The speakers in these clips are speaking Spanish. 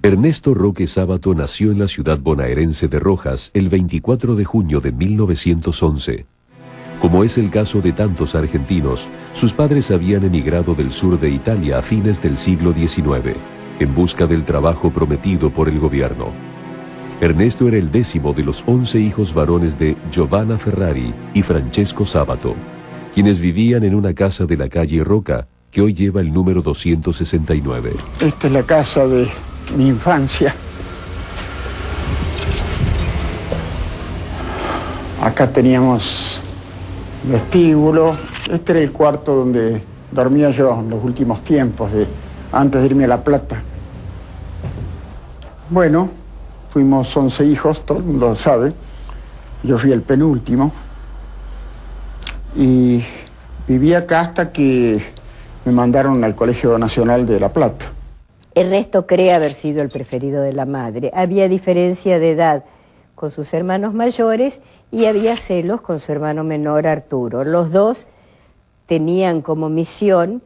Ernesto Roque Sábato nació en la ciudad bonaerense de Rojas el 24 de junio de 1911. Como es el caso de tantos argentinos, sus padres habían emigrado del sur de Italia a fines del siglo XIX, en busca del trabajo prometido por el gobierno. Ernesto era el 10º de los 11 hijos varones de Giovanna Ferrari y Francesco Sábato, quienes vivían en una casa de la calle Roca, que hoy lleva el número 269. Esta es la casa de mi infancia. Acá teníamos vestíbulo. Este era el cuarto donde dormía yo en los últimos tiempos, antes de irme a La Plata. Bueno, fuimos 11 hijos, todo el mundo lo sabe. Yo fui el penúltimo. Y viví acá hasta que me mandaron al Colegio Nacional de La Plata. Ernesto cree haber sido el preferido de la madre. Había diferencia de edad con sus hermanos mayores y había celos con su hermano menor Arturo. Los dos tenían como misión,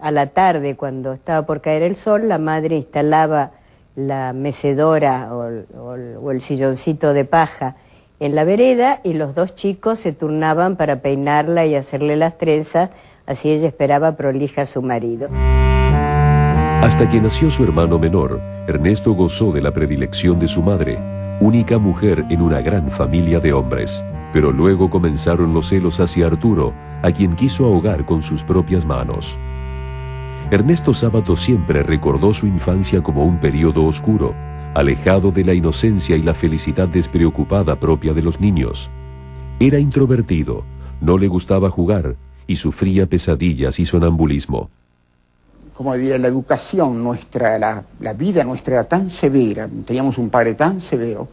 a la tarde cuando estaba por caer el sol, la madre instalaba la mecedora o el silloncito de paja en la vereda y los dos chicos se turnaban para peinarla y hacerle las trenzas, así ella esperaba prolija a su marido. Hasta que nació su hermano menor, Ernesto gozó de la predilección de su madre, única mujer en una gran familia de hombres. Pero luego comenzaron los celos hacia Arturo, a quien quiso ahogar con sus propias manos. Ernesto Sábato siempre recordó su infancia como un periodo oscuro, alejado de la inocencia y la felicidad despreocupada propia de los niños. Era introvertido, no le gustaba jugar y sufría pesadillas y sonambulismo. Como diría, la educación nuestra, la vida nuestra era tan severa, teníamos un padre tan severo,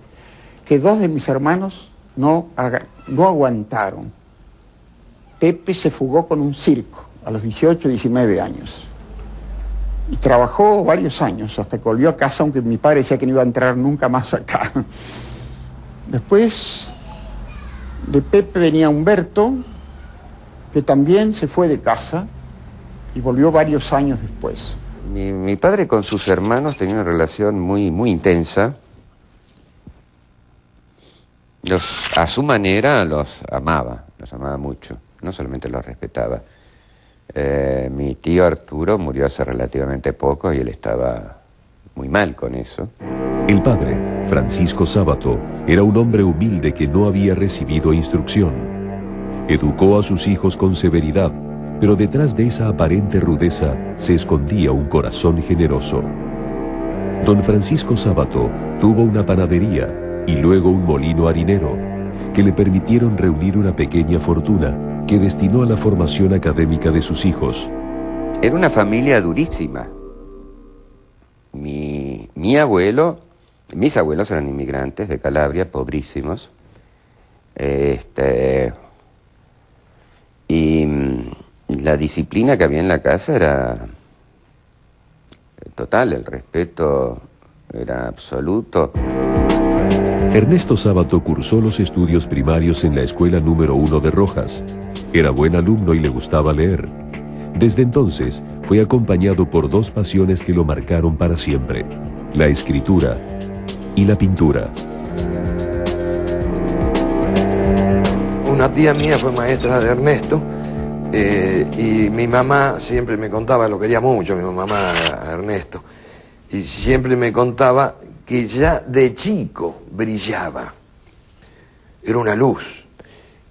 que 2 de mis hermanos no aguantaron. Pepe se fugó con un circo a los 18, 19 años. Y trabajó varios años, hasta que volvió a casa, aunque mi padre decía que no iba a entrar nunca más acá. Después de Pepe venía Humberto, que también se fue de casa, y volvió varios años después. Mi padre con sus hermanos tenía una relación muy intensa. A su manera los amaba mucho, no solamente los respetaba. Mi tío Arturo murió hace relativamente poco y él estaba muy mal con eso. El padre, Francisco Sábato, era un hombre humilde que no había recibido instrucción. Educó a sus hijos con severidad, pero detrás de esa aparente rudeza se escondía un corazón generoso. Don Francisco Sábato tuvo una panadería y luego un molino harinero, que le permitieron reunir una pequeña fortuna que destinó a la formación académica de sus hijos. Era una familia durísima. Mis abuelos eran inmigrantes de Calabria, pobrísimos. Y la disciplina que había en la casa era total, el respeto era absoluto. Ernesto Sábato cursó los estudios primarios en la escuela número 1 de Rojas. Era buen alumno y le gustaba leer. Desde entonces fue acompañado por 2 pasiones que lo marcaron para siempre: la escritura y la pintura. Una tía mía fue maestra de Ernesto. Y mi mamá siempre me contaba, lo quería mucho mi mamá a Ernesto, y siempre me contaba que ya de chico brillaba, era una luz.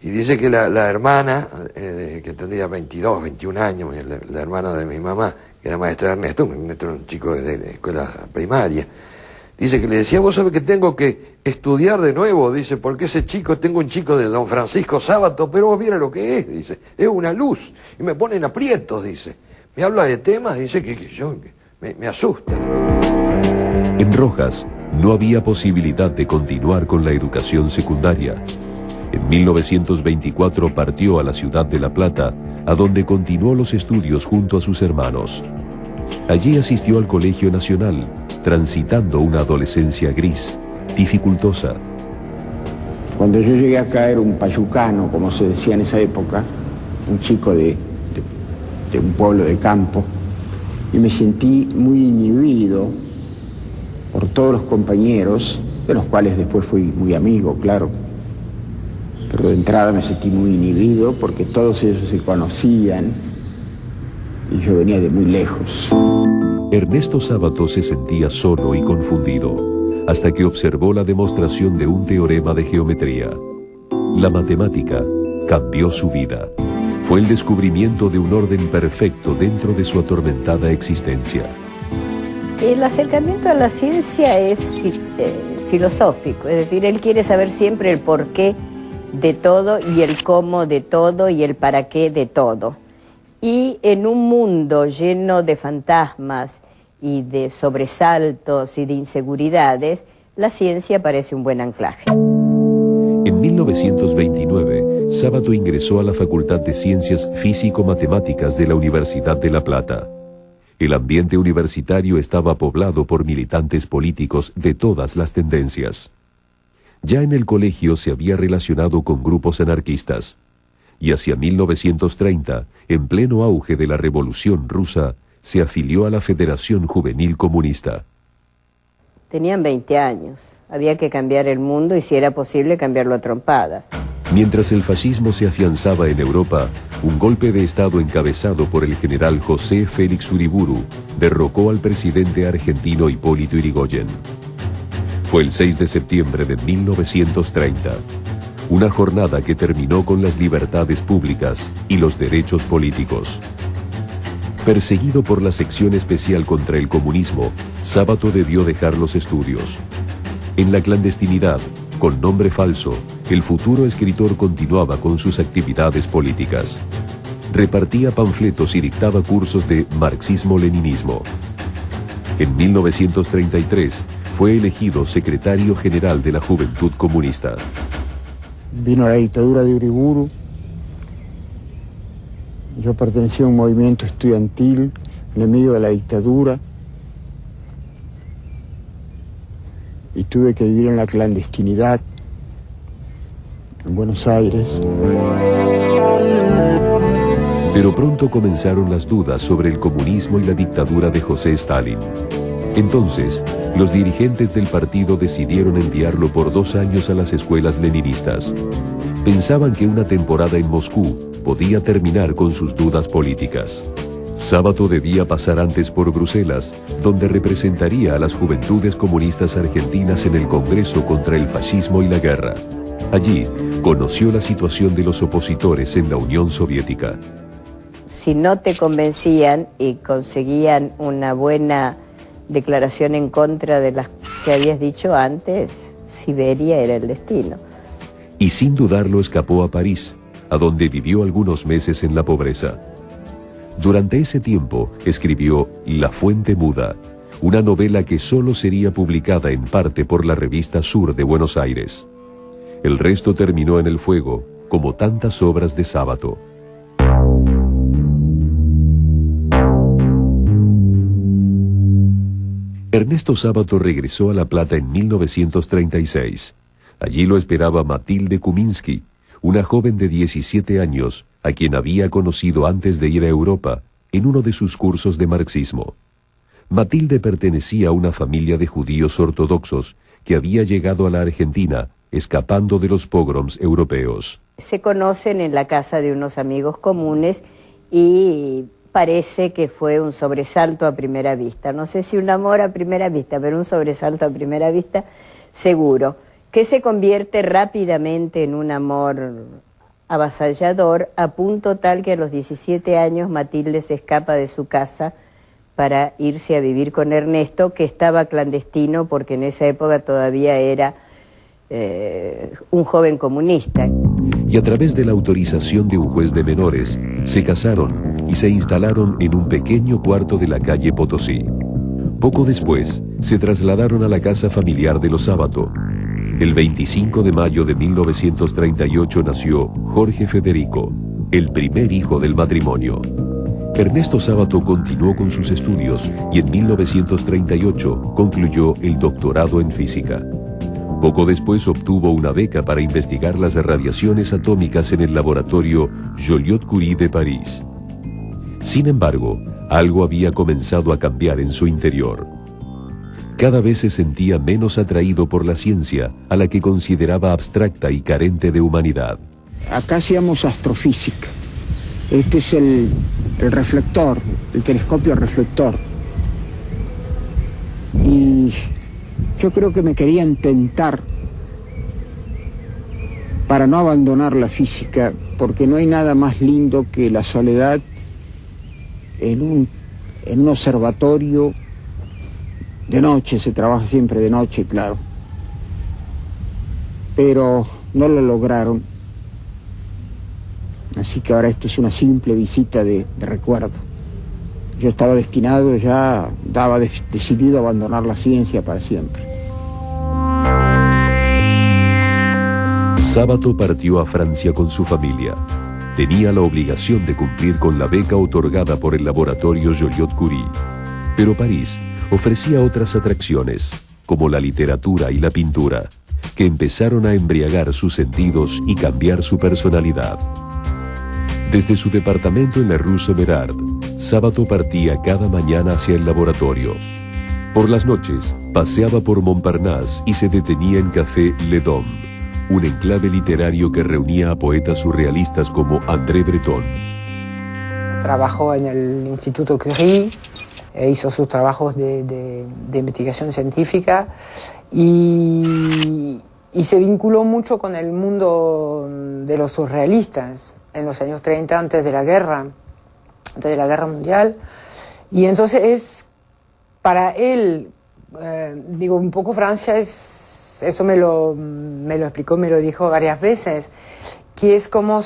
Y dice que la hermana, que tendría 22, 21 años, la hermana de mi mamá, que era maestra de Ernesto era un chico de la escuela primaria, dice que le decía: vos sabés que tengo que estudiar de nuevo, dice, porque tengo un chico de don Francisco Sábato, pero vos viera lo que es, dice, es una luz, y me ponen aprietos, dice, me habla de temas, dice, que me asusta. En Rojas no había posibilidad de continuar con la educación secundaria. En 1924 partió a la ciudad de La Plata, a donde continuó los estudios junto a sus hermanos. Allí asistió al Colegio Nacional, transitando una adolescencia gris, dificultosa. Cuando yo llegué acá era un payucano, como se decía en esa época, un chico de un pueblo de campo, y me sentí muy inhibido, todos los compañeros, de los cuales después fui muy amigo, claro. Pero de entrada me sentí muy inhibido porque todos ellos se conocían y yo venía de muy lejos. Ernesto Sábato se sentía solo y confundido, hasta que observó la demostración de un teorema de geometría. La matemática cambió su vida. Fue el descubrimiento de un orden perfecto dentro de su atormentada existencia. El acercamiento a la ciencia es filosófico, es decir, él quiere saber siempre el porqué de todo y el cómo de todo y el para qué de todo. Y en un mundo lleno de fantasmas y de sobresaltos y de inseguridades, la ciencia parece un buen anclaje. En 1929, Sábato ingresó a la Facultad de Ciencias Físico-Matemáticas de la Universidad de La Plata. El ambiente universitario estaba poblado por militantes políticos de todas las tendencias. Ya en el colegio se había relacionado con grupos anarquistas, y hacia 1930, en pleno auge de la Revolución Rusa, se afilió a la Federación Juvenil Comunista. Tenían 20 años, había que cambiar el mundo y si era posible cambiarlo a trompadas. Mientras el fascismo se afianzaba en Europa, un golpe de Estado encabezado por el general José Félix Uriburu derrocó al presidente argentino Hipólito Yrigoyen. Fue el 6 de septiembre de 1930, una jornada que terminó con las libertades públicas y los derechos políticos. Perseguido por la sección especial contra el comunismo, Sábato debió dejar los estudios. En la clandestinidad, con nombre falso, el futuro escritor continuaba con sus actividades políticas. Repartía panfletos y dictaba cursos de marxismo-leninismo. En 1933 fue elegido secretario general de la Juventud Comunista. Vino la dictadura de Uriburu. Yo pertenecía a un movimiento estudiantil, enemigo de la dictadura, y tuve que vivir en la clandestinidad, en Buenos Aires. Pero pronto comenzaron las dudas sobre el comunismo y la dictadura de José Stalin. Entonces, los dirigentes del partido decidieron enviarlo por 2 años a las escuelas leninistas. Pensaban que una temporada en Moscú podía terminar con sus dudas políticas. Sábato debía pasar antes por Bruselas, donde representaría a las juventudes comunistas argentinas en el Congreso contra el fascismo y la guerra. Allí, conoció la situación de los opositores en la Unión Soviética. Si no te convencían y conseguían una buena declaración en contra de las que habías dicho antes, Siberia era el destino. Y sin dudarlo escapó a París, a donde vivió algunos meses en la pobreza. Durante ese tiempo escribió La Fuente Muda, una novela que solo sería publicada en parte por la revista Sur de Buenos Aires. El resto terminó en el fuego, como tantas obras de Sábato. Ernesto Sábato regresó a La Plata en 1936. Allí lo esperaba Matilde Kuminski, una joven de 17 años, a quien había conocido antes de ir a Europa, en uno de sus cursos de marxismo. Matilde pertenecía a una familia de judíos ortodoxos que había llegado a la Argentina, escapando de los pogroms europeos. Se conocen en la casa de unos amigos comunes y parece que fue un sobresalto a primera vista. No sé si un amor a primera vista, pero un sobresalto a primera vista seguro, que se convierte rápidamente en un amor avasallador, a punto tal que a los 17 años Matilde se escapa de su casa para irse a vivir con Ernesto, que estaba clandestino porque en esa época todavía era un joven comunista. Y a través de la autorización de un juez de menores, se casaron y se instalaron en un pequeño cuarto de la calle Potosí. Poco después, se trasladaron a la casa familiar de los Sábato. El 25 de mayo de 1938 nació Jorge Federico, el primer hijo del matrimonio. Ernesto Sábato continuó con sus estudios y en 1938 concluyó el doctorado en física. Poco después obtuvo una beca para investigar las radiaciones atómicas en el laboratorio Joliot-Curie de París. Sin embargo, algo había comenzado a cambiar en su interior. Cada vez se sentía menos atraído por la ciencia, a la que consideraba abstracta y carente de humanidad. Acá hacíamos astrofísica. Este es el reflector, el telescopio reflector. Y yo creo que me querían tentar para no abandonar la física, porque no hay nada más lindo que la soledad en un observatorio. De noche, se trabaja siempre de noche, claro. Pero no lo lograron. Así que ahora esto es una simple visita de recuerdo. Yo estaba destinado, ya estaba decidido a abandonar la ciencia para siempre. Sábato partió a Francia con su familia. Tenía la obligación de cumplir con la beca otorgada por el laboratorio Joliot-Curie. Pero París ofrecía otras atracciones, como la literatura y la pintura, que empezaron a embriagar sus sentidos y cambiar su personalidad. Desde su departamento en la Rue Sommerard, Sábato partía cada mañana hacia el laboratorio. Por las noches, paseaba por Montparnasse y se detenía en Café Le Dôme, un enclave literario que reunía a poetas surrealistas como André Breton. Trabajó en el Instituto Curie, hizo sus trabajos de investigación científica y se vinculó mucho con el mundo de los surrealistas en los años 30, antes de la guerra mundial. Y entonces para él, digo, un poco Francia eso me lo explicó, me lo dijo varias veces, que es como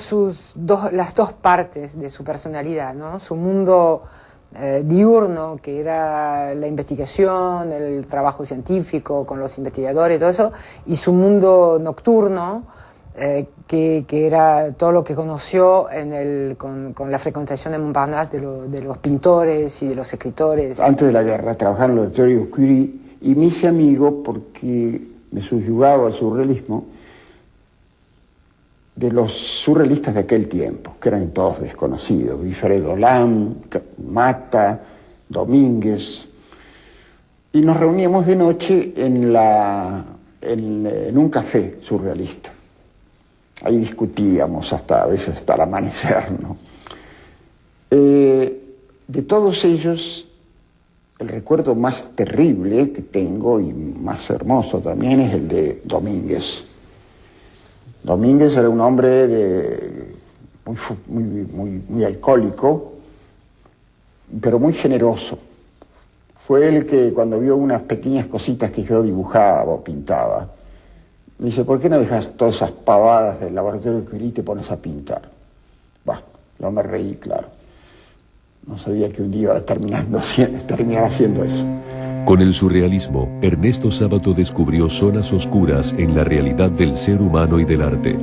las dos partes de su personalidad, ¿no? Su mundo diurno, que era la investigación, el trabajo científico con los investigadores, todo eso, y su mundo nocturno, que era todo lo que conoció con la frecuentación de Montparnasse de los pintores y de los escritores. Antes de la guerra trabajaba en el laboratorio Curie y me hice amigo porque me subyugaba al surrealismo de los surrealistas de aquel tiempo, que eran todos desconocidos: Wilfredo Lam, Mata, Domínguez, y nos reuníamos de noche en un café surrealista. Ahí discutíamos a veces hasta el amanecer, ¿no? De todos ellos, el recuerdo más terrible que tengo y más hermoso también es el de Domínguez. Domínguez era un hombre muy alcohólico, pero muy generoso. Fue el que, cuando vio unas pequeñas cositas que yo dibujaba o pintaba, me dice: ¿por qué no dejas todas esas pavadas del laboratorio de Curie y te pones a pintar? Bah, yo me reí, claro. No sabía que un día iba a terminar haciendo eso. Con el surrealismo, Ernesto Sábato descubrió zonas oscuras en la realidad del ser humano y del arte.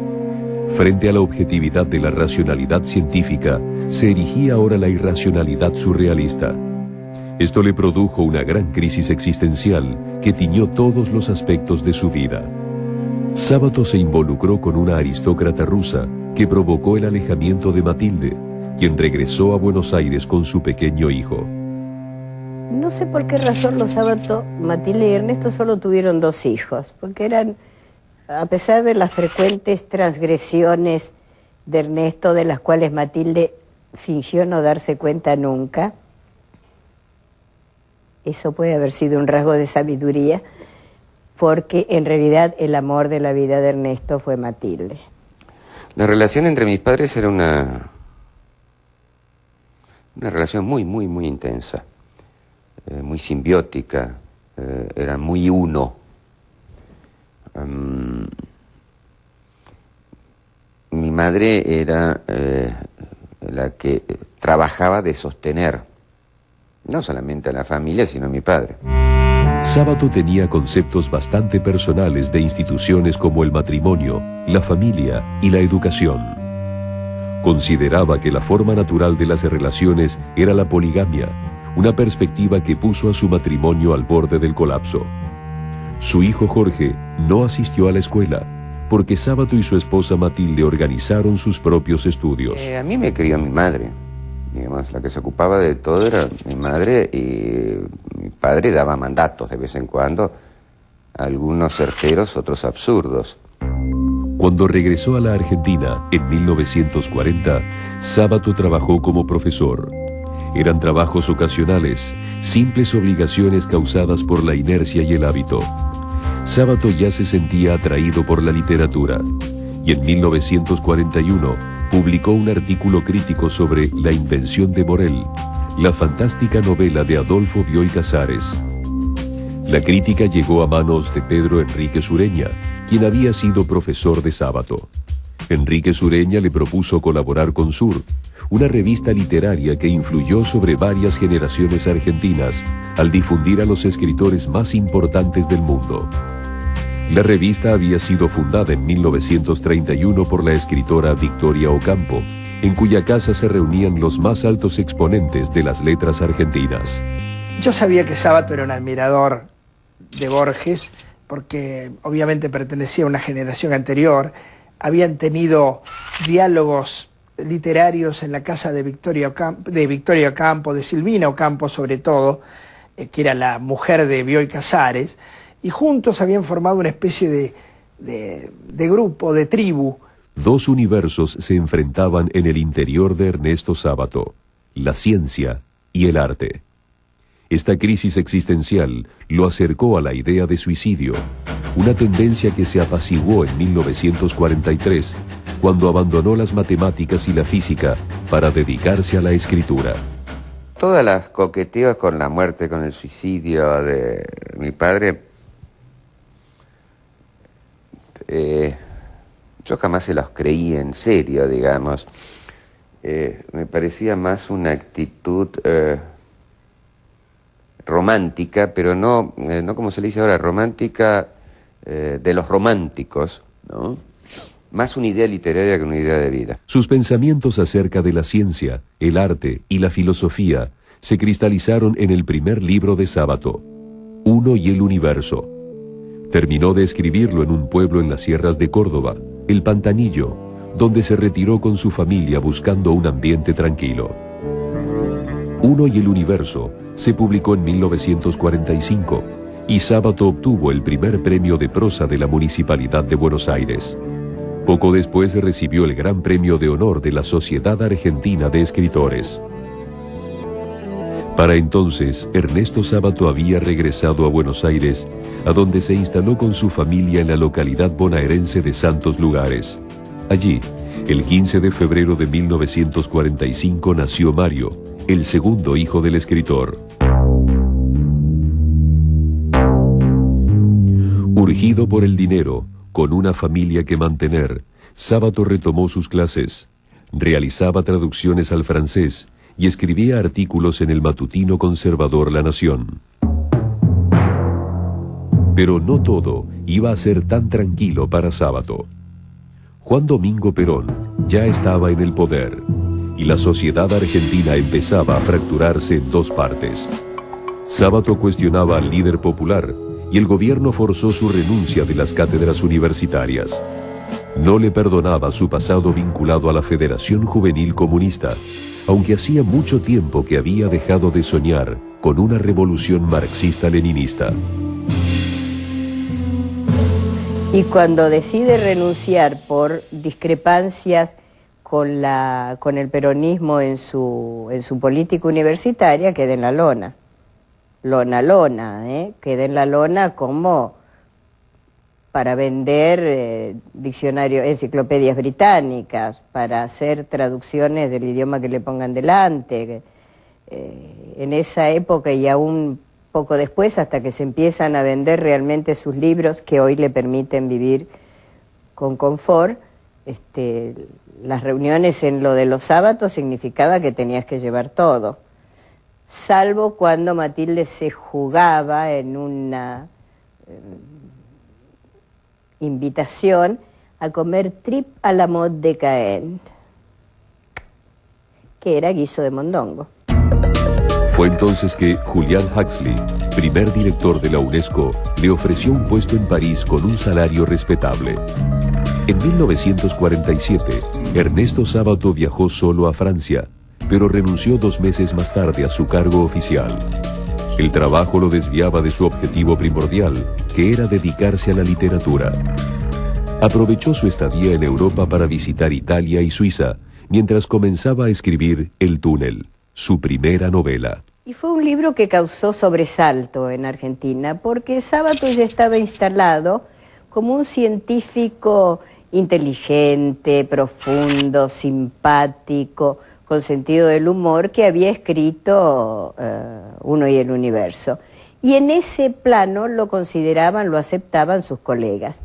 Frente a la objetividad de la racionalidad científica, se erigía ahora la irracionalidad surrealista. Esto le produjo una gran crisis existencial que tiñó todos los aspectos de su vida. Sábato se involucró con una aristócrata rusa que provocó el alejamiento de Matilde, quien regresó a Buenos Aires con su pequeño hijo. No sé por qué razón los Sábato, Matilde y Ernesto, solo tuvieron 2 hijos, porque eran, a pesar de las frecuentes transgresiones de Ernesto, de las cuales Matilde fingió no darse cuenta nunca, eso puede haber sido un rasgo de sabiduría, porque en realidad el amor de la vida de Ernesto fue Matilde. La relación entre mis padres era una relación muy intensa, muy simbiótica, eran muy uno. Mi madre era la que trabajaba de sostener, no solamente a la familia, sino a mi padre. Sábato tenía conceptos bastante personales de instituciones como el matrimonio, la familia y la educación. Consideraba que la forma natural de las relaciones era la poligamia, una perspectiva que puso a su matrimonio al borde del colapso. Su hijo Jorge no asistió a la escuela, porque Sábato y su esposa Matilde organizaron sus propios estudios. A mí me crió mi madre. Digamos, la que se ocupaba de todo era mi madre, y mi padre daba mandatos de vez en cuando, algunos certeros, otros absurdos. Cuando regresó a la Argentina en 1940, Sábato trabajó como profesor. Eran trabajos ocasionales, simples obligaciones causadas por la inercia y el hábito. Sábato ya se sentía atraído por la literatura, y en 1941 publicó un artículo crítico sobre La invención de Morel, la fantástica novela de Adolfo Bioy Casares. La crítica llegó a manos de Pedro Enrique Sureña, quien había sido profesor de Sábato. Enrique Sureña le propuso colaborar con Sur, una revista literaria que influyó sobre varias generaciones argentinas al difundir a los escritores más importantes del mundo. La revista había sido fundada en 1931 por la escritora Victoria Ocampo, en cuya casa se reunían los más altos exponentes de las letras argentinas. Yo sabía que Sábato era un admirador de Borges, porque obviamente pertenecía a una generación anterior. Habían tenido diálogos literarios en la casa de Victoria Ocampo, de Silvina Ocampo sobre todo, que era la mujer de Bioy Casares, y juntos habían formado una especie de grupo, de tribu. Dos universos se enfrentaban en el interior de Ernesto Sábato, la ciencia y el arte. Esta crisis existencial lo acercó a la idea de suicidio, una tendencia que se apaciguó en 1943, cuando abandonó las matemáticas y la física para dedicarse a la escritura. Todas las coqueteos con la muerte, con el suicidio de mi padre, yo jamás se los creí en serio, digamos. Me parecía más una actitud romántica, pero no como se le dice ahora, romántica de los románticos, ¿no? Más una idea literaria que una idea de vida. Sus pensamientos acerca de la ciencia, el arte y la filosofía se cristalizaron en el primer libro de Sábato, Uno y el Universo. Terminó de escribirlo en un pueblo en las sierras de Córdoba, El Pantanillo, donde se retiró con su familia buscando un ambiente tranquilo. Uno y el Universo se publicó en 1945 y Sábato obtuvo el primer premio de prosa de la Municipalidad de Buenos Aires. Poco después recibió el Gran Premio de Honor de la Sociedad Argentina de Escritores. Para entonces, Ernesto Sábato había regresado a Buenos Aires, a donde se instaló con su familia en la localidad bonaerense de Santos Lugares. Allí, el 15 de febrero de 1945 nació Mario, el segundo hijo del escritor. Urgido por el dinero, con una familia que mantener, Sábato retomó sus clases, realizaba traducciones al francés y escribía artículos en el matutino conservador La Nación. Pero no todo iba a ser tan tranquilo para Sábato. Juan Domingo Perón ya estaba en el poder y la sociedad argentina empezaba a fracturarse en dos partes. Sábato cuestionaba al líder popular y el gobierno forzó su renuncia de las cátedras universitarias. No le perdonaba su pasado vinculado a la Federación Juvenil Comunista, aunque hacía mucho tiempo que había dejado de soñar con una revolución marxista-leninista. Y cuando decide renunciar por discrepancias con el peronismo en su política universitaria, queda en la lona. Queda en la lona como para vender diccionarios, enciclopedias británicas, para hacer traducciones del idioma que le pongan delante. En esa época y aún poco después, hasta que se empiezan a vender realmente sus libros, que hoy le permiten vivir con confort, las reuniones en lo de los sábados significaba que tenías que llevar todo, salvo cuando Matilde se jugaba en una invitación a comer trip a la mode de Caen, que era guiso de mondongo. Fue entonces que Julián Huxley, primer director de la UNESCO, le ofreció un puesto en París con un salario respetable. En 1947, Ernesto Sábato viajó solo a Francia pero renunció 2 meses más tarde a su cargo oficial. El trabajo lo desviaba de su objetivo primordial, que era dedicarse a la literatura. Aprovechó su estadía en Europa para visitar Italia y Suiza, mientras comenzaba a escribir El túnel, su primera novela. Y fue un libro que causó sobresalto en Argentina, porque Sábato ya estaba instalado como un científico inteligente, profundo, simpático, con sentido del humor, que había escrito Uno y el universo. Y en ese plano lo consideraban, lo aceptaban sus colegas.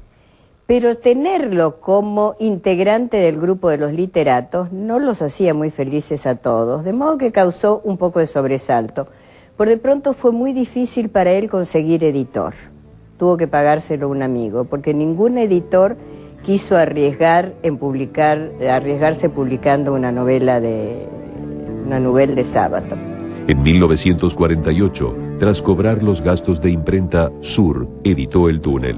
Pero tenerlo como integrante del grupo de los literatos no los hacía muy felices a todos, de modo que causó un poco de sobresalto. Por de pronto fue muy difícil para él conseguir editor. Tuvo que pagárselo a un amigo, porque ningún editor quiso arriesgarse publicando una novela de Sábato. En 1948, tras cobrar los gastos de imprenta, Sur editó El túnel.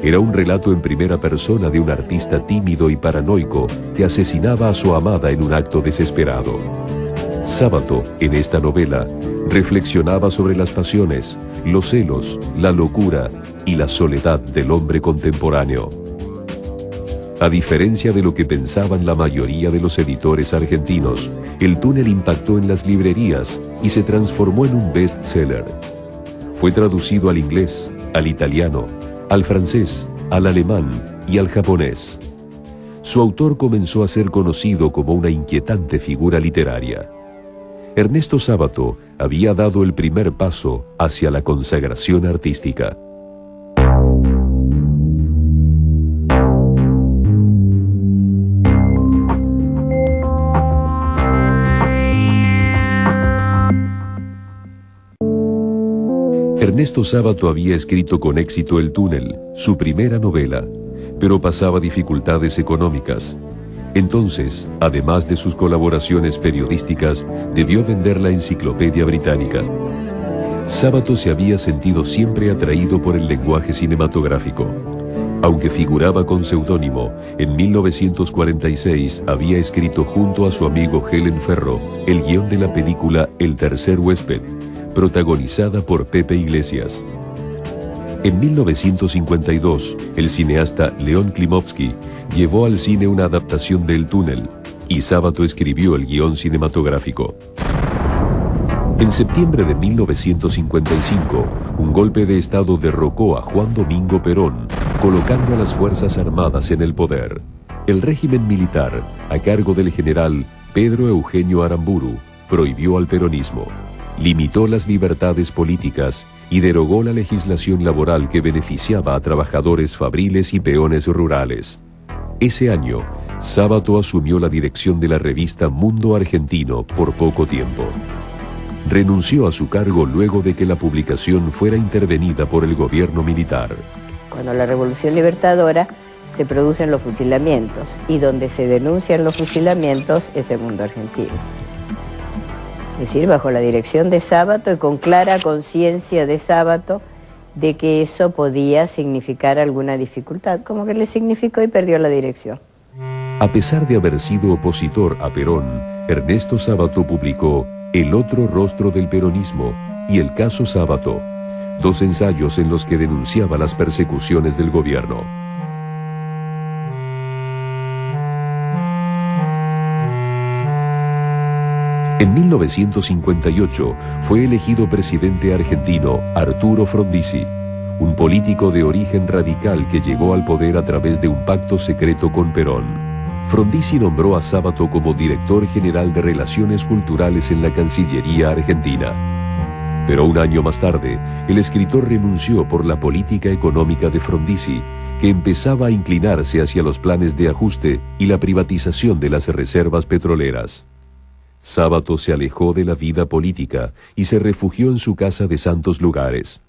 Era un relato en primera persona de un artista tímido y paranoico que asesinaba a su amada en un acto desesperado. Sábato, en esta novela, reflexionaba sobre las pasiones, los celos, la locura y la soledad del hombre contemporáneo. A diferencia de lo que pensaban la mayoría de los editores argentinos, El túnel impactó en las librerías y se transformó en un bestseller. Fue traducido al inglés, al italiano, al francés, al alemán y al japonés. Su autor comenzó a ser conocido como una inquietante figura literaria. Ernesto Sábato había dado el primer paso hacia la consagración artística. Ernesto Sábato había escrito con éxito El túnel, su primera novela, pero pasaba dificultades económicas. Entonces, además de sus colaboraciones periodísticas, debió vender la Enciclopedia Británica. Sábato se había sentido siempre atraído por el lenguaje cinematográfico. Aunque figuraba con seudónimo, en 1946 había escrito junto a su amigo Helen Ferro el guión de la película El tercer huésped, protagonizada por Pepe Iglesias. En 1952, el cineasta León Klimovsky llevó al cine una adaptación de El túnel, y Sábato escribió el guión cinematográfico. En septiembre de 1955, un golpe de Estado derrocó a Juan Domingo Perón, colocando a las Fuerzas Armadas en el poder. El régimen militar, a cargo del general Pedro Eugenio Aramburu, prohibió al peronismo, limitó las libertades políticas y derogó la legislación laboral que beneficiaba a trabajadores fabriles y peones rurales. Ese año, Sábato asumió la dirección de la revista Mundo Argentino por poco tiempo. Renunció a su cargo luego de que la publicación fuera intervenida por el gobierno militar. Cuando la Revolución Libertadora se producen los fusilamientos, y donde se denuncian los fusilamientos es el Mundo Argentino. Es decir, bajo la dirección de Sábato y con clara conciencia de Sábato de que eso podía significar alguna dificultad, como que le significó, y perdió la dirección. A pesar de haber sido opositor a Perón, Ernesto Sábato publicó El otro rostro del peronismo y El caso Sábato, 2 ensayos en los que denunciaba las persecuciones del gobierno. En 1958 fue elegido presidente argentino Arturo Frondizi, un político de origen radical que llegó al poder a través de un pacto secreto con Perón. Frondizi nombró a Sábato como director general de Relaciones Culturales en la Cancillería argentina. Pero un año más tarde, el escritor renunció por la política económica de Frondizi, que empezaba a inclinarse hacia los planes de ajuste y la privatización de las reservas petroleras. Sábato se alejó de la vida política y se refugió en su casa de Santos Lugares.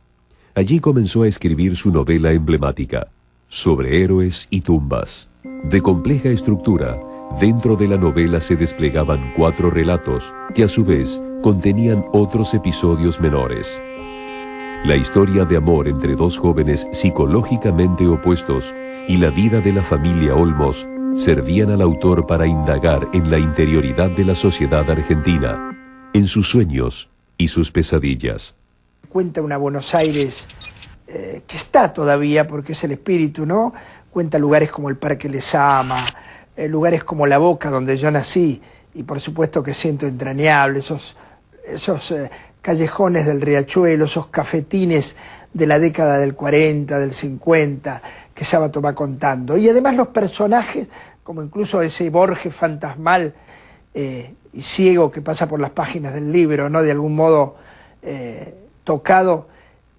Allí comenzó a escribir su novela emblemática, Sobre héroes y tumbas. De compleja estructura, dentro de la novela se desplegaban 4 relatos que a su vez contenían otros episodios menores. La historia de amor entre 2 jóvenes psicológicamente opuestos y la vida de la familia Olmos servían al autor para indagar en la interioridad de la sociedad argentina, en sus sueños y sus pesadillas. Cuenta una Buenos Aires que está todavía, porque es el espíritu, ¿no? Cuenta lugares como el Parque Lezama, lugares como La Boca, donde yo nací, y por supuesto que siento entrañable esos callejones del Riachuelo, esos cafetines de la década del 40, del 50, que Sábato va contando. Y además los personajes, como incluso ese Borges fantasmal y ciego que pasa por las páginas del libro, ¿no? De algún modo tocado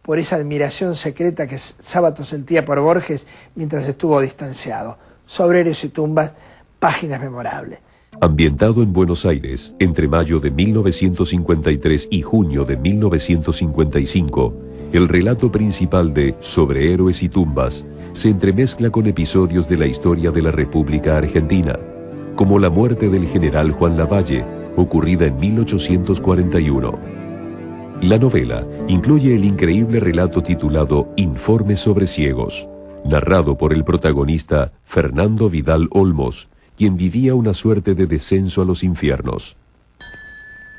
por esa admiración secreta que Sábato sentía por Borges mientras estuvo distanciado. Sobreros y tumbas, páginas memorables. Ambientado en Buenos Aires, entre mayo de 1953 y junio de 1955, el relato principal de Sobre héroes y tumbas se entremezcla con episodios de la historia de la República Argentina, como la muerte del general Juan Lavalle, ocurrida en 1841. La novela incluye el increíble relato titulado Informe sobre ciegos, narrado por el protagonista Fernando Vidal Olmos, quien vivía una suerte de descenso a los infiernos.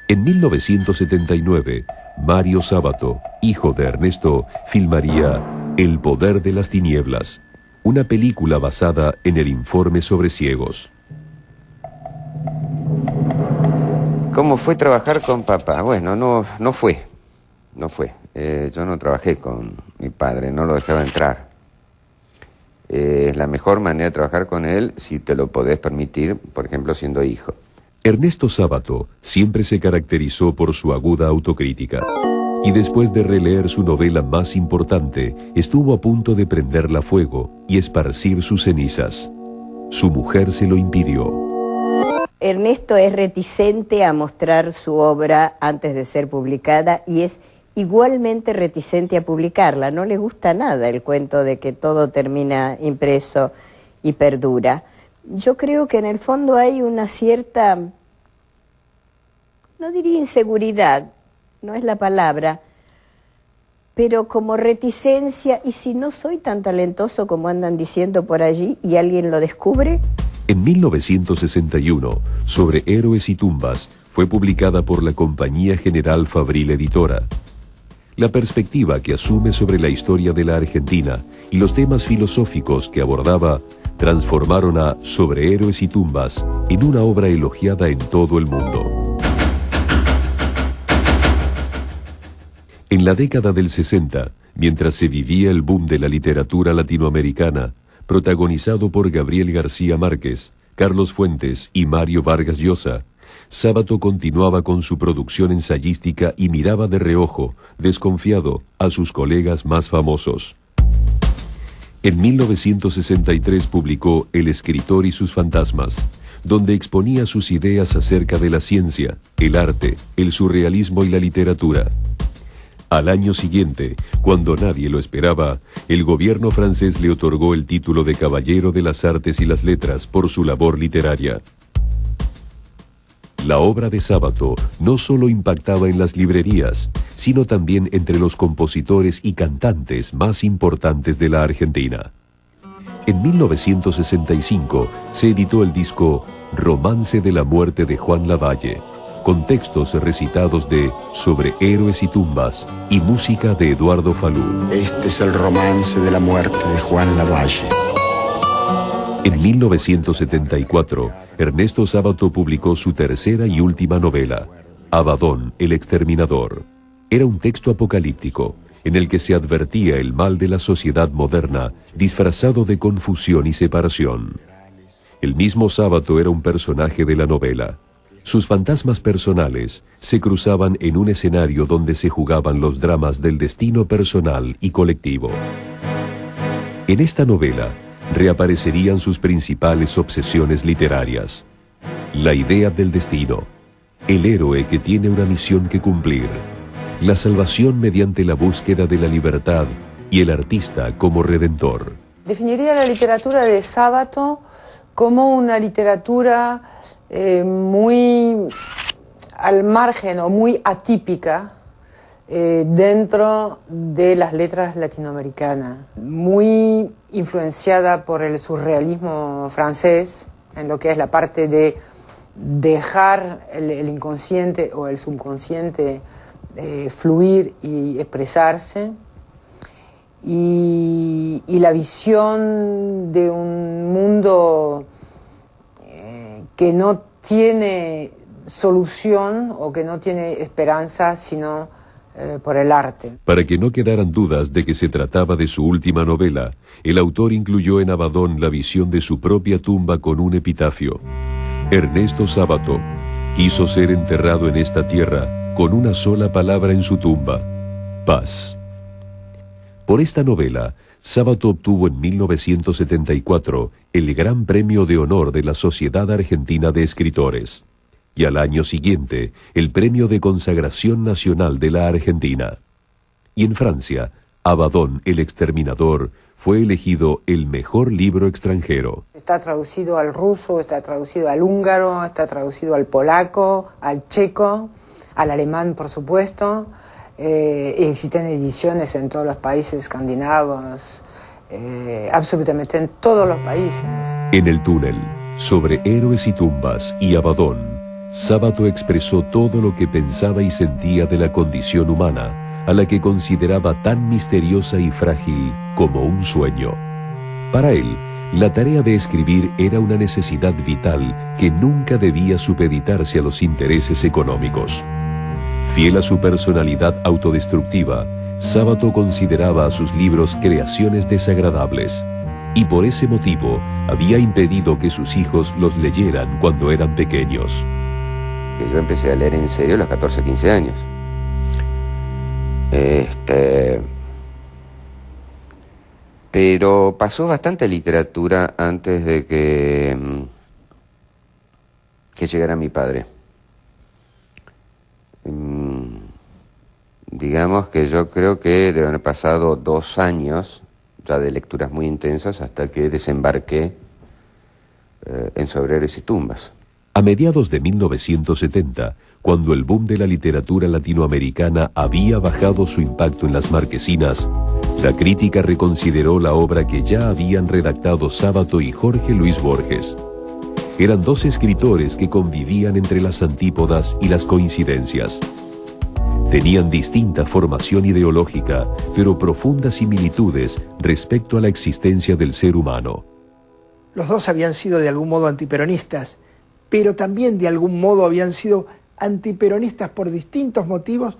En 1979, Mario Sábato, hijo de Ernesto, filmaría El poder de las tinieblas, una película basada en el Informe sobre ciegos. ¿Cómo fue trabajar con papá? Bueno, no fue. Yo no trabajé con mi padre, no lo dejaba entrar. Es la mejor manera de trabajar con él si te lo podés permitir, por ejemplo, siendo hijo. Ernesto Sábato siempre se caracterizó por su aguda autocrítica, y después de releer su novela más importante, estuvo a punto de prenderla a fuego y esparcir sus cenizas. Su mujer se lo impidió. Ernesto es reticente a mostrar su obra antes de ser publicada y es igualmente reticente a publicarla. No le gusta nada el cuento de que todo termina impreso y perdura. Yo creo que en el fondo hay una cierta, no diría inseguridad, no es la palabra, pero como reticencia, y si no soy tan talentoso como andan diciendo por allí y alguien lo descubre. En 1961, Sobre héroes y tumbas, fue publicada por la Compañía General Fabril Editora. La perspectiva que asume sobre la historia de la Argentina y los temas filosóficos que abordaba transformaron a Sobre héroes y tumbas en una obra elogiada en todo el mundo. En la década del 60, mientras se vivía el boom de la literatura latinoamericana, protagonizado por Gabriel García Márquez, Carlos Fuentes y Mario Vargas Llosa, Sábato continuaba con su producción ensayística y miraba de reojo, desconfiado, a sus colegas más famosos. En 1963 publicó El escritor y sus fantasmas, donde exponía sus ideas acerca de la ciencia, el arte, el surrealismo y la literatura. Al año siguiente, cuando nadie lo esperaba, el gobierno francés le otorgó el título de Caballero de las Artes y las Letras por su labor literaria. La obra de Sábato no solo impactaba en las librerías, sino también entre los compositores y cantantes más importantes de la Argentina. En 1965 se editó el disco Romance de la muerte de Juan Lavalle, con textos recitados de Sobre héroes y tumbas y música de Eduardo Falú. Este es el romance de la muerte de Juan Lavalle. En 1974, Ernesto Sábato publicó su tercera y última novela, Abadón, el exterminador. Era un texto apocalíptico, en el que se advertía el mal de la sociedad moderna, disfrazado de confusión y separación. El mismo Sábato era un personaje de la novela. Sus fantasmas personales se cruzaban en un escenario donde se jugaban los dramas del destino personal y colectivo. En esta novela, reaparecerían sus principales obsesiones literarias: la idea del destino, el héroe que tiene una misión que cumplir, la salvación mediante la búsqueda de la libertad y el artista como redentor. Definiría la literatura de Sábato como una literatura muy al margen o muy atípica dentro de las letras latinoamericanas, muy influenciada por el surrealismo francés, en lo que es la parte de dejar el inconsciente o el subconsciente fluir y expresarse, y la visión de un mundo que no tiene solución o que no tiene esperanza sino por el arte. Para que no quedaran dudas de que se trataba de su última novela, el autor incluyó en Abaddon la visión de su propia tumba con un epitafio. Ernesto Sábato quiso ser enterrado en esta tierra con una sola palabra en su tumba: paz. Por esta novela, Sábato obtuvo en 1974 el Gran Premio de Honor de la Sociedad Argentina de Escritores, y al año siguiente el Premio de Consagración Nacional de la Argentina. Y en Francia, Abaddon, el exterminador, fue elegido el mejor libro extranjero. Está traducido al ruso, está traducido al húngaro, está traducido al polaco, al checo, al alemán, por supuesto. Existen ediciones en todos los países escandinavos, absolutamente en todos los países. En El túnel, sobre héroes y tumbas y Abaddon, Sábato expresó todo lo que pensaba y sentía de la condición humana, a la que consideraba tan misteriosa y frágil como un sueño. Para él, la tarea de escribir era una necesidad vital que nunca debía supeditarse a los intereses económicos. Fiel a su personalidad autodestructiva, Sábato consideraba a sus libros creaciones desagradables, y por ese motivo había impedido que sus hijos los leyeran cuando eran pequeños. Yo empecé a leer en serio a los 14, 15 años. Pero pasó bastante literatura antes de que llegara mi padre. Digamos que yo creo que deben haber pasado 2 años ya de lecturas muy intensas hasta que desembarqué en Sobre héroes y tumbas. A mediados de 1970, cuando el boom de la literatura latinoamericana había bajado su impacto en las marquesinas, la crítica reconsideró la obra que ya habían redactado Sábato y Jorge Luis Borges. Eran 2 escritores que convivían entre las antípodas y las coincidencias. Tenían distinta formación ideológica, pero profundas similitudes respecto a la existencia del ser humano. Los dos habían sido de algún modo antiperonistas, pero también de algún modo habían sido antiperonistas por distintos motivos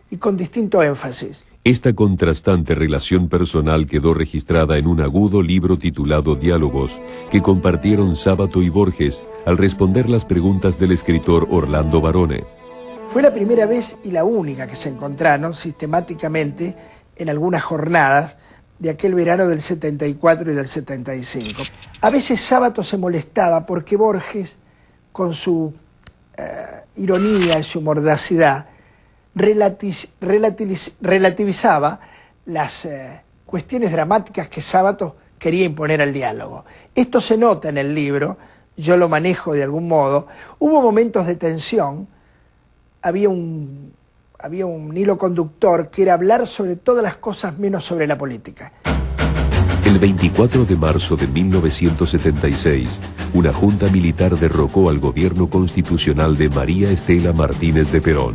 y con distinto énfasis. Esta contrastante relación personal quedó registrada en un agudo libro titulado Diálogos, que compartieron Sábato y Borges al responder las preguntas del escritor Orlando Barone. Fue la primera vez y la única que se encontraron sistemáticamente en algunas jornadas de aquel verano del 74 y del 75. A veces Sábato se molestaba porque Borges, con su ironía y su mordacidad, relativizaba las cuestiones dramáticas que Sábato quería imponer al diálogo. Esto se nota en el libro, yo lo manejo de algún modo. Hubo momentos de tensión, había un hilo conductor que era hablar sobre todas las cosas menos sobre la política. El 24 de marzo de 1976, una junta militar derrocó al gobierno constitucional de María Estela Martínez de Perón.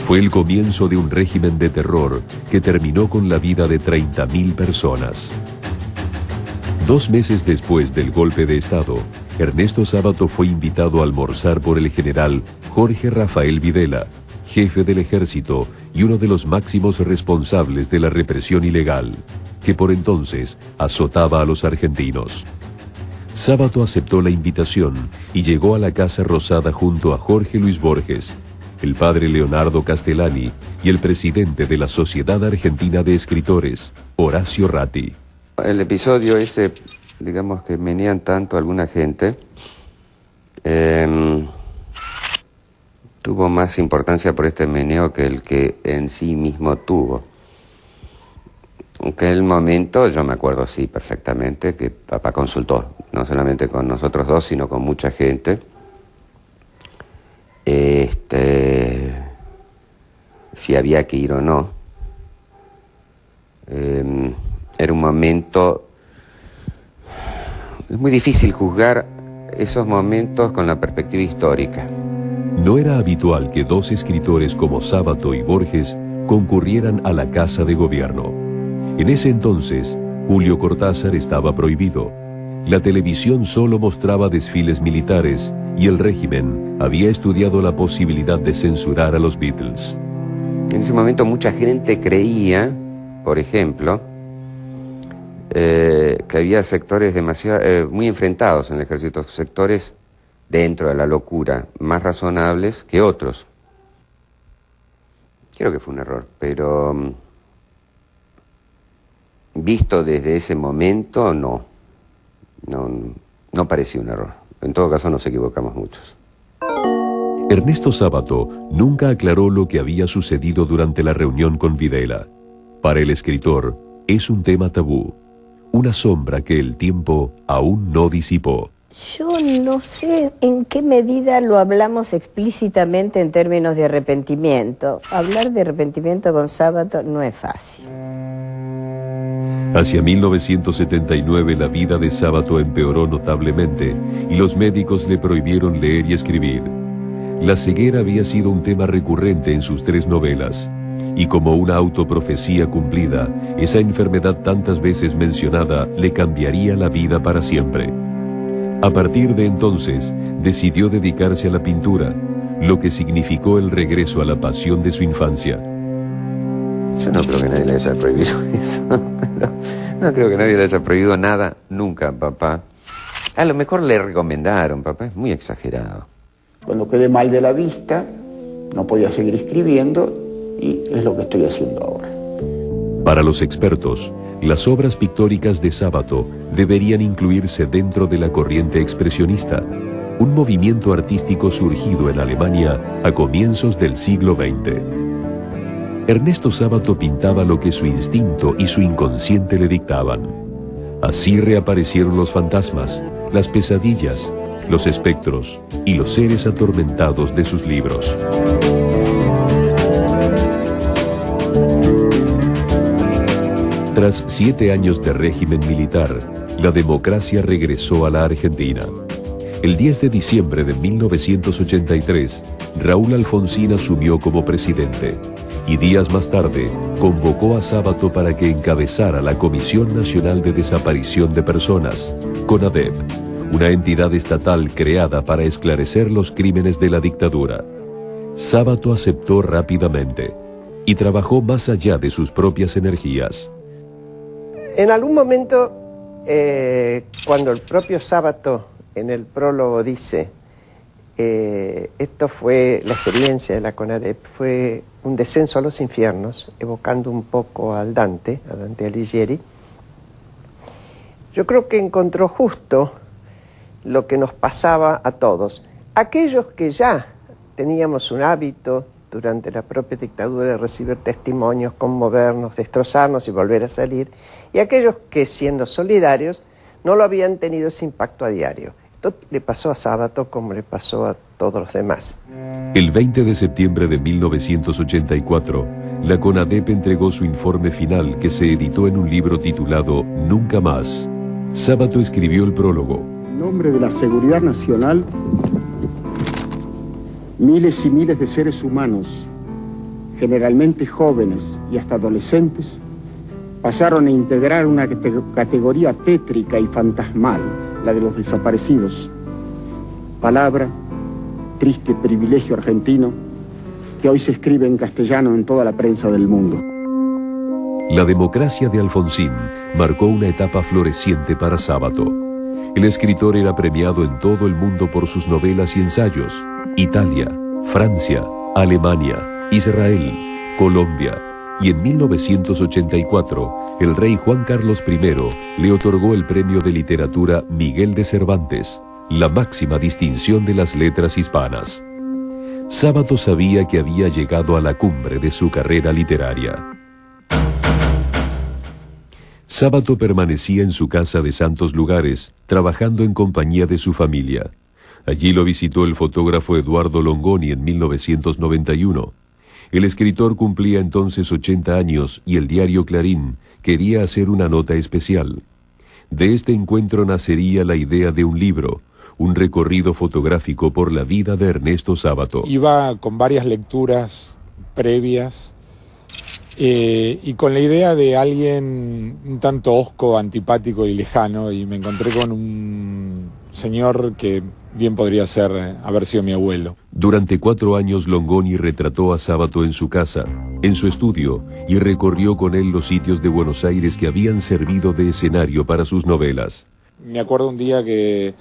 Fue el comienzo de un régimen de terror que terminó con la vida de 30.000 personas. 2 meses después del golpe de Estado, Ernesto Sábato fue invitado a almorzar por el general Jorge Rafael Videla, jefe del ejército y uno de los máximos responsables de la represión ilegal, que por entonces azotaba a los argentinos. Sábato aceptó la invitación y llegó a la Casa Rosada junto a Jorge Luis Borges, el padre Leonardo Castellani y el presidente de la Sociedad Argentina de Escritores, Horacio Ratti. El episodio ese, digamos que menean tanto a alguna gente, tuvo más importancia por este meneo que el que en sí mismo tuvo. En el momento, yo me acuerdo sí perfectamente que papá consultó, no solamente con nosotros dos, sino con mucha gente. si había que ir o no. Era un momento... Es muy difícil juzgar esos momentos con la perspectiva histórica. No era habitual que dos escritores como Sábato y Borges concurrieran a la Casa de Gobierno. En ese entonces, Julio Cortázar estaba prohibido. La televisión solo mostraba desfiles militares y el régimen había estudiado la posibilidad de censurar a los Beatles. En ese momento mucha gente creía, por ejemplo, que había sectores muy enfrentados en el ejército, sectores dentro de la locura, más razonables que otros. Creo que fue un error, pero visto desde ese momento, no parecía un error. En todo caso, nos equivocamos muchos. Ernesto Sábato nunca aclaró lo que había sucedido durante la reunión con Videla. Para el escritor, es un tema tabú, una sombra que el tiempo aún no disipó. Yo no sé en qué medida lo hablamos explícitamente en términos de arrepentimiento. Hablar de arrepentimiento con Sábato no es fácil. Hacia 1979 la vida de Sábato empeoró notablemente y los médicos le prohibieron leer y escribir. La ceguera había sido un tema recurrente en sus 3 novelas, y como una autoprofecía cumplida, esa enfermedad tantas veces mencionada le cambiaría la vida para siempre. A partir de entonces, decidió dedicarse a la pintura, lo que significó el regreso a la pasión de su infancia. Yo no creo que nadie le haya prohibido eso. No creo que nadie le haya prohibido nada nunca, papá. A lo mejor le recomendaron, papá, es muy exagerado. Cuando quedé mal de la vista, no podía seguir escribiendo y es lo que estoy haciendo ahora. Para los expertos, las obras pictóricas de Sábato deberían incluirse dentro de la corriente expresionista, un movimiento artístico surgido en Alemania a comienzos del siglo XX. Ernesto Sábato pintaba lo que su instinto y su inconsciente le dictaban. Así reaparecieron los fantasmas, las pesadillas, los espectros y los seres atormentados de sus libros. Tras 7 años de régimen militar, la democracia regresó a la Argentina. El 10 de diciembre de 1983, Raúl Alfonsín asumió como presidente y días más tarde convocó a Sábato para que encabezara la Comisión Nacional de Desaparición de Personas, CONADEP, una entidad estatal creada para esclarecer los crímenes de la dictadura. Sábato aceptó rápidamente y trabajó más allá de sus propias energías. En algún momento, cuando el propio Sábato en el prólogo dice, esto fue la experiencia de la CONADEP, fue un descenso a los infiernos, evocando un poco a Dante Alighieri, yo creo que encontró justo lo que nos pasaba a todos. Aquellos que ya teníamos un hábito durante la propia dictadura de recibir testimonios, conmovernos, destrozarnos y volver a salir, y aquellos que, siendo solidarios, no lo habían tenido ese impacto a diario. Esto le pasó a Sábato como le pasó a todos los demás. El 20 de septiembre de 1984, la CONADEP entregó su informe final que se editó en un libro titulado Nunca Más. Sábato escribió el prólogo. En nombre de la seguridad nacional, miles y miles de seres humanos, generalmente jóvenes y hasta adolescentes, pasaron a integrar una categoría tétrica y fantasmal, la de los desaparecidos. Palabra, triste privilegio argentino, que hoy se escribe en castellano en toda la prensa del mundo. La democracia de Alfonsín marcó una etapa floreciente para Sábato. El escritor era premiado en todo el mundo por sus novelas y ensayos. Italia, Francia, Alemania, Israel, Colombia, y en 1984 el rey Juan Carlos I le otorgó el premio de literatura Miguel de Cervantes, la máxima distinción de las letras hispanas. Sábato sabía que había llegado a la cumbre de su carrera literaria. Sábato permanecía en su casa de Santos Lugares, trabajando en compañía de su familia. Allí lo visitó el fotógrafo Eduardo Longoni en 1991. El escritor cumplía entonces 80 años y el diario Clarín quería hacer una nota especial. De este encuentro nacería la idea de un libro, un recorrido fotográfico por la vida de Ernesto Sábato. Iba con varias lecturas previas y con la idea de alguien un tanto hosco, antipático y lejano, y me encontré con un señor que bien podría haber sido mi abuelo. Durante 4 años Longoni retrató a Sábato en su casa, en su estudio, y recorrió con él los sitios de Buenos Aires que habían servido de escenario para sus novelas. Me acuerdo un día que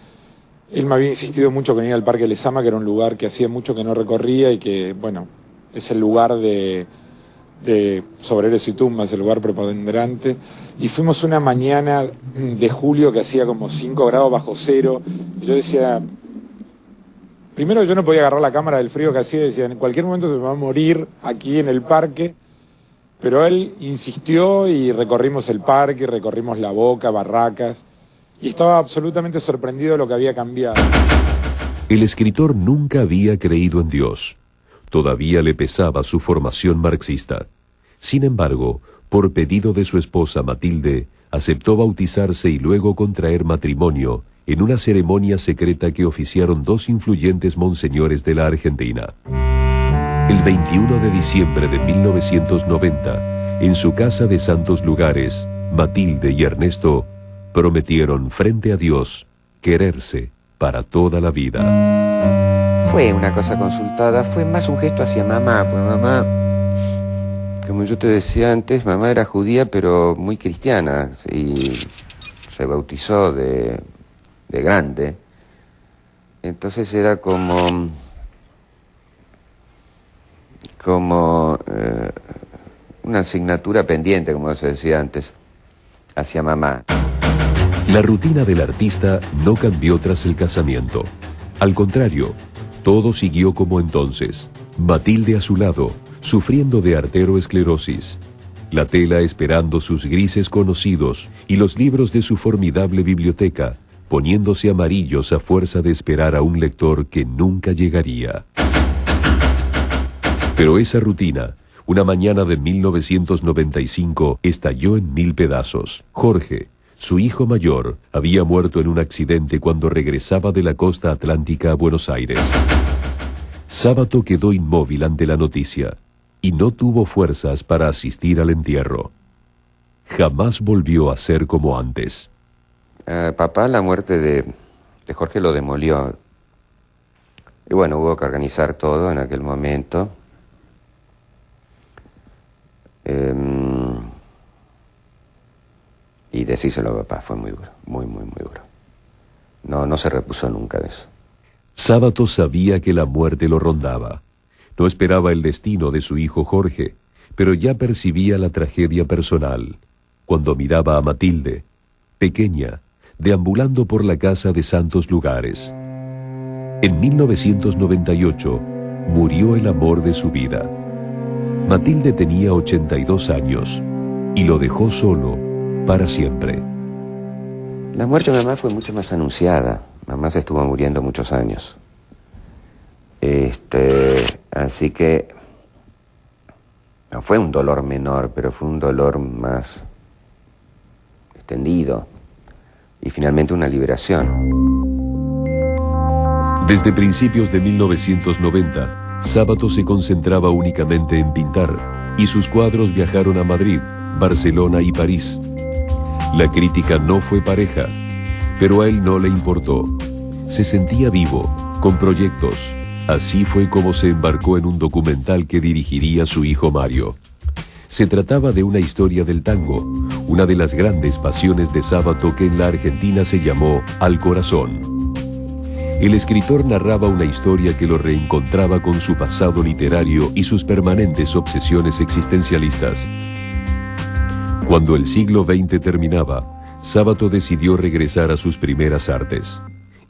él me había insistido mucho con ir al Parque Lezama, que era un lugar que hacía mucho que no recorría y que, bueno, es el lugar de Sobreros y Tumbas, el lugar preponderante. Y fuimos una mañana de julio que hacía como 5 grados bajo cero. Y yo decía, primero yo no podía agarrar la cámara del frío que hacía, decía, en cualquier momento se me va a morir aquí en el parque. Pero él insistió y recorrimos el parque, recorrimos La Boca, Barracas, y estaba absolutamente sorprendido de lo que había cambiado. El escritor nunca había creído en Dios. Todavía le pesaba su formación marxista. Sin embargo, por pedido de su esposa Matilde, aceptó bautizarse y luego contraer matrimonio en una ceremonia secreta que oficiaron 2 influyentes monseñores de la Argentina. El 21 de diciembre de 1990, en su casa de Santos Lugares, Matilde y Ernesto prometieron frente a Dios quererse para toda la vida. Fue una cosa consultada, fue más un gesto hacia mamá, pues mamá, como yo te decía antes, mamá era judía pero muy cristiana y se bautizó de grande. Entonces era como una asignatura pendiente, como se decía antes, hacia mamá. La rutina del artista no cambió tras el casamiento. Al contrario, todo siguió como entonces. Matilde a su lado, sufriendo de arteroesclerosis. La tela esperando sus grises conocidos y los libros de su formidable biblioteca, poniéndose amarillos a fuerza de esperar a un lector que nunca llegaría. Pero esa rutina, una mañana de 1995, estalló en 1000 pedazos. Jorge, su hijo mayor, había muerto en un accidente cuando regresaba de la costa atlántica a Buenos Aires. Sábato quedó inmóvil ante la noticia y no tuvo fuerzas para asistir al entierro. Jamás volvió a ser como antes. Papá, la muerte de Jorge lo demolió. Y bueno, hubo que organizar todo en aquel momento. Y decírselo a papá fue muy duro, muy duro. No se repuso nunca de eso. Sábato sabía que la muerte lo rondaba. No esperaba el destino de su hijo Jorge, pero ya percibía la tragedia personal cuando miraba a Matilde, pequeña, deambulando por la casa de Santos Lugares. En 1998 murió el amor de su vida. Matilde tenía 82 años y lo dejó solo para siempre. La muerte de mamá fue mucho más anunciada. Mamá se estuvo muriendo muchos años. Así que no fue un dolor menor, pero fue un dolor más extendido y finalmente una liberación. Desde principios de 1990, Sábato se concentraba únicamente en pintar y sus cuadros viajaron a Madrid, Barcelona y París. La crítica no fue pareja, pero a él no le importó. Se sentía vivo, con proyectos. Así fue como se embarcó en un documental que dirigiría su hijo Mario. Se trataba de una historia del tango, una de las grandes pasiones de Sábato que en la Argentina se llamó Al Corazón. El escritor narraba una historia que lo reencontraba con su pasado literario y sus permanentes obsesiones existencialistas. Cuando el siglo XX terminaba, Sábato decidió regresar a sus primeras artes.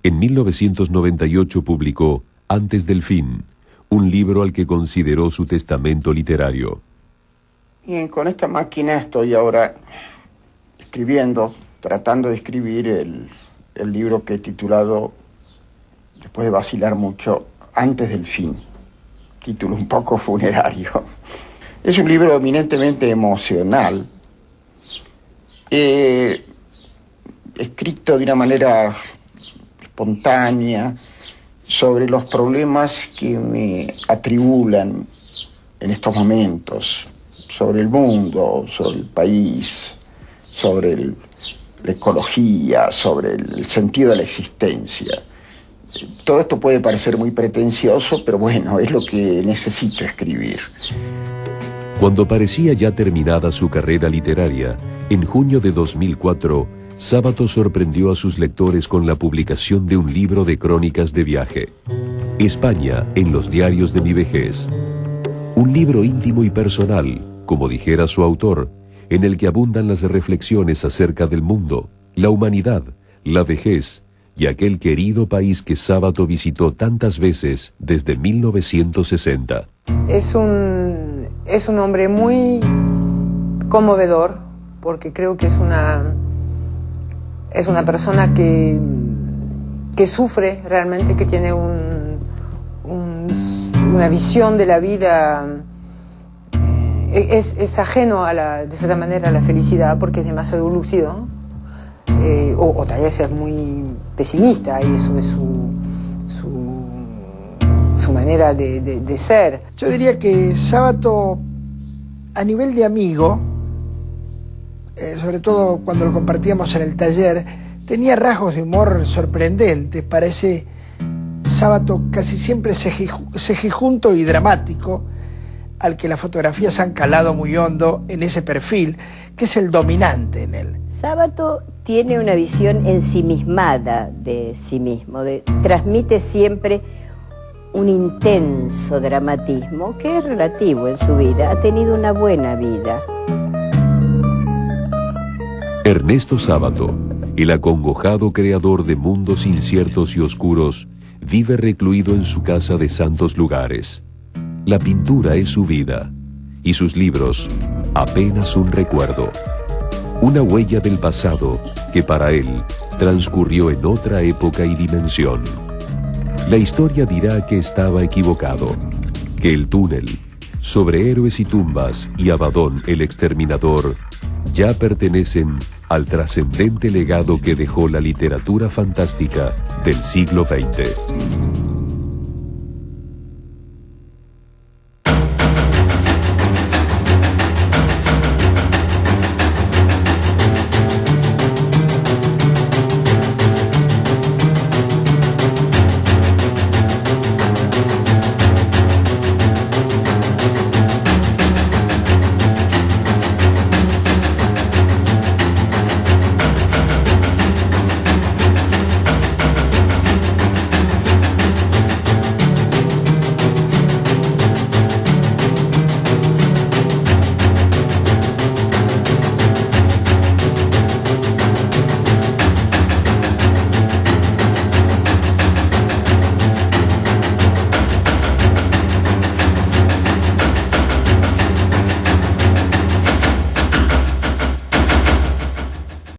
En 1998 publicó Antes del fin, un libro al que consideró su testamento literario. Y con esta máquina estoy ahora escribiendo, tratando de escribir el libro que he titulado, después de vacilar mucho, Antes del fin. título un poco funerario. Es un libro eminentemente emocional, escrito de una manera espontánea sobre los problemas que me atribulan en estos momentos, sobre el mundo, sobre el país, sobre la ecología, sobre el sentido de la existencia. Todo esto puede parecer muy pretencioso, pero bueno, es lo que necesito escribir. Cuando parecía ya terminada su carrera literaria, en junio de 2004, Sábato sorprendió a sus lectores con la publicación de un libro de crónicas de viaje, España en los diarios de mi vejez. Un libro íntimo y personal, como dijera su autor, en el que abundan las reflexiones acerca del mundo, la humanidad, la vejez y aquel querido país que Sábato visitó tantas veces desde 1960. Es un hombre muy conmovedor, porque creo que es una persona que sufre realmente, que tiene una visión de la vida. Es ajeno de cierta manera a la felicidad, porque es demasiado lúcido, o tal vez es muy pesimista, y eso es su manera de ser. Yo diría que Sábato, a nivel de amigo, sobre todo cuando lo compartíamos en el taller, tenía rasgos de humor sorprendentes. Parece Sábato casi siempre cejijunto y dramático, al que las fotografías han calado muy hondo en ese perfil, que es el dominante en él. Sábato tiene una visión ensimismada de sí mismo, transmite siempre un intenso dramatismo que es relativo en su vida, ha tenido una buena vida. Ernesto Sábato, el acongojado creador de mundos inciertos y oscuros, vive recluido en su casa de santos lugares. La pintura es su vida, y sus libros apenas un recuerdo. Una huella del pasado que para él transcurrió en otra época y dimensión. La historia dirá que estaba equivocado, que el túnel, sobre héroes y tumbas y Abadón el exterminador, ya pertenecen al trascendente legado que dejó la literatura fantástica del siglo XX.